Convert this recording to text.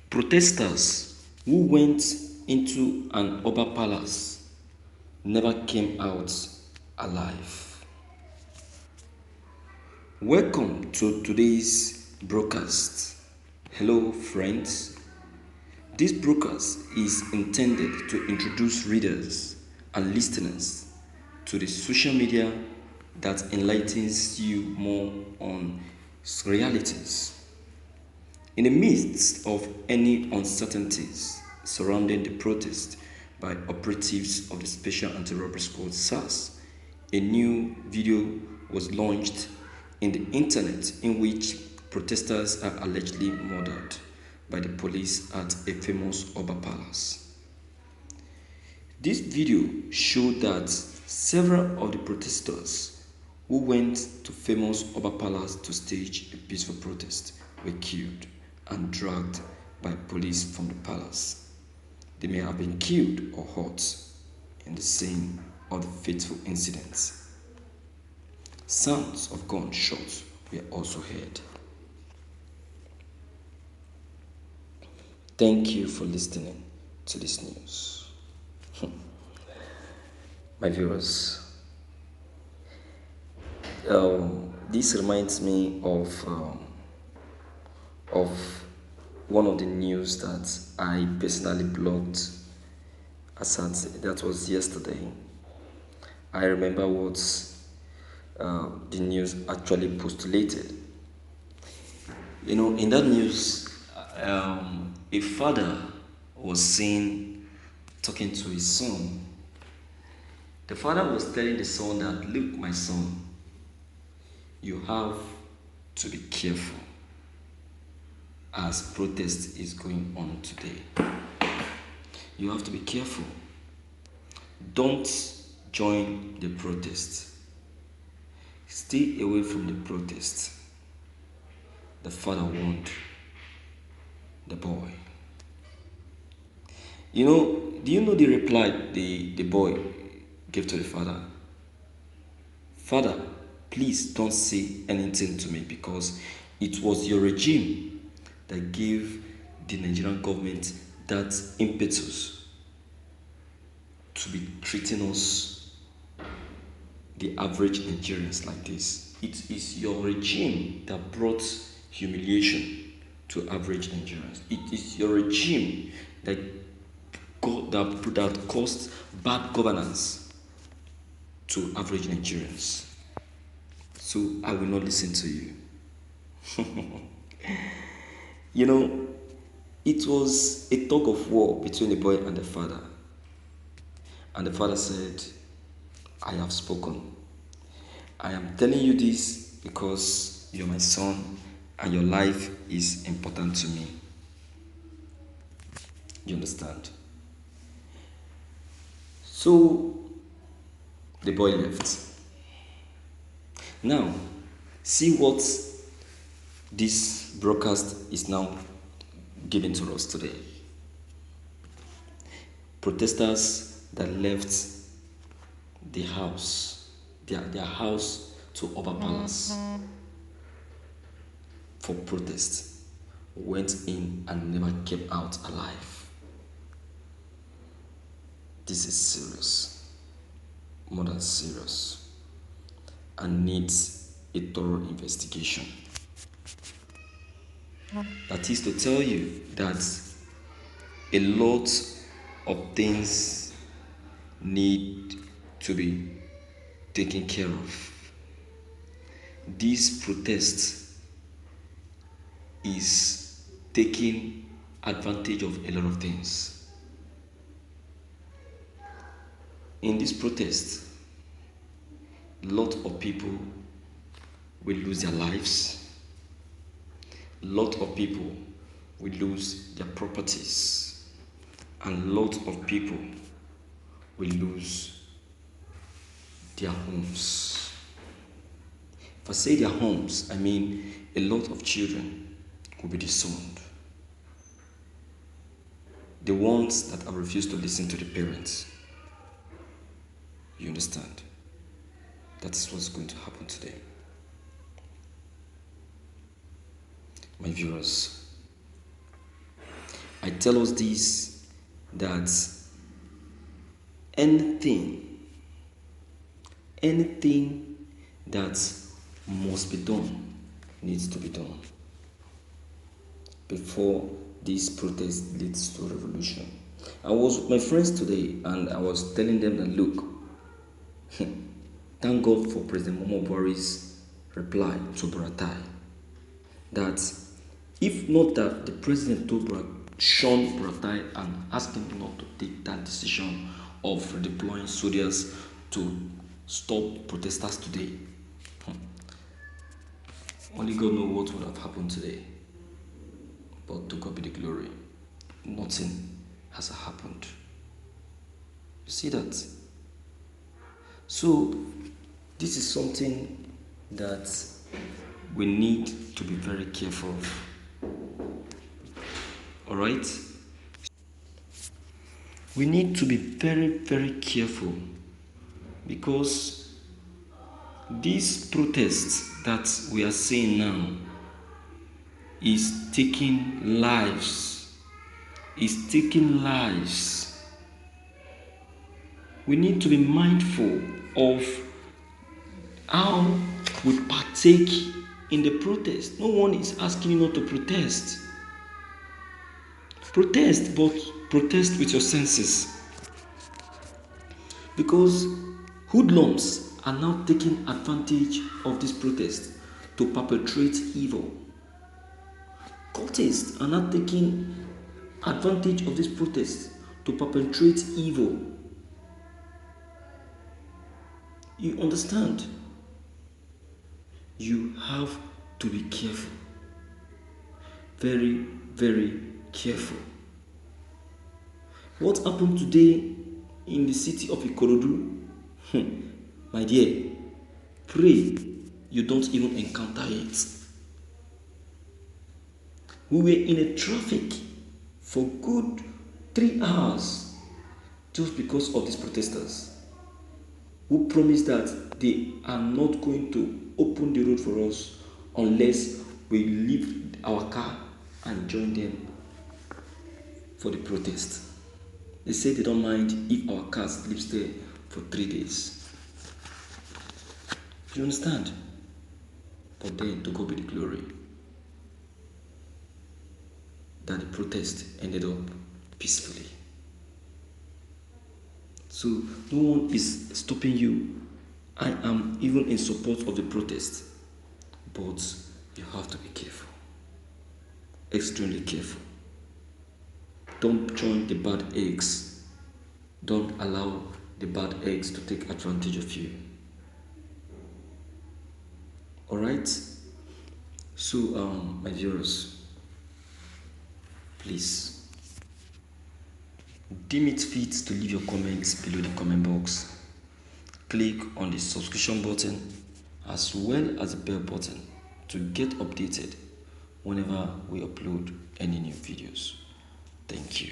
Protesters who went into an Oba palace never came out alive. Welcome to today's broadcast. Hello, friends. This broadcast is intended to introduce readers and listeners to the social media that enlightens you more on realities. In the midst of any uncertainties surrounding the protest by operatives of the Special Anti-Robbery Squad (SARS), a new video was launched in the internet in which protesters are allegedly murdered by the police at a famous Oba palace. This video showed that several of the protesters who went to famous Oba palace to stage a peaceful protest were killed and dragged by police from the palace. They may have been killed or hurt in the scene of the fateful incidents. Sounds of gunshots were also heard. Thank you for listening to this news. My viewers, this reminds me of one of the news that I personally blogged that was yesterday. I remember what the news actually postulated. In that news, a father was seen talking to his son. The father was telling the son that, look, my son, you have to be careful as protest is going on today. You have to be careful. Don't join the protest. Stay away from the protest. The father warned the boy. Do you know the reply the boy gave to the father? Father, please don't say anything to me because it was your regime that gave the Nigerian government that impetus to be treating us, the average Nigerians, like this. It is your regime that brought humiliation to average Nigerians. It is your regime that caused bad governance to average Nigerians. So I will not listen to you. It was a tug of war between the boy and the father. And the father said, I have spoken. I am telling you this because you're my son and your life is important to me. You understand? So the boy left. Now, see what this broadcast is now giving to us today. Protesters that left the house, their house to Oba Palace for protest, went in and never came out alive. This is serious, more than serious, and needs a thorough investigation. That is to tell you that a lot of things need to be taken care of. This protest is taking advantage of a lot of things. In this protest, a lot of people will lose their lives. A lot of people will lose their properties. And a lot of people will lose their homes. If I say their homes, I mean a lot of children will be disowned. The ones that have refused to listen to the parents. You understand? That is what's going to happen today. My viewers, tell us this, that anything that must be done needs to be done before this protest leads to revolution. I was with my friends today and I was telling them that, look, thank God for President Muhammadu Buhari's reply to Buratai, that if not that the president told Sean Buratai and asked him not to take that decision of redeploying soldiers to stop protesters today, only God knows what would have happened today. But to God be the glory, nothing has happened. You see that? So this is something that we need to be very careful of. Alright? We need to be very, very careful, because these protests that we are seeing now is taking lives. We need to be mindful of how we partake in the protest. No one is asking you not to protest. Protest, but protest with your senses. Because hoodlums are now taking advantage of this protest to perpetrate evil. Cultists are now taking advantage of this protest to perpetrate evil. You understand? You have to be careful. Very, very careful. What happened today in the city of Ikorodu? My dear, pray you don't even encounter it. We were in a traffic for good 3 hours just because of these protesters who promised that they are not going to open the road for us unless we leave our car and join them for the protest. They say they don't mind if our car sleeps there for 3 days. Do you understand? But then, to God be the glory, that the protest ended up peacefully. So no one is stopping you. I am even in support of the protest, but you have to be careful, extremely careful. Don't join the bad eggs. Don't allow the bad eggs to take advantage of you. Alright? So, my viewers, please, deem it fit to leave your comments below the comment box. Click on the subscription button as well as the bell button to get updated whenever we upload any new videos. Thank you.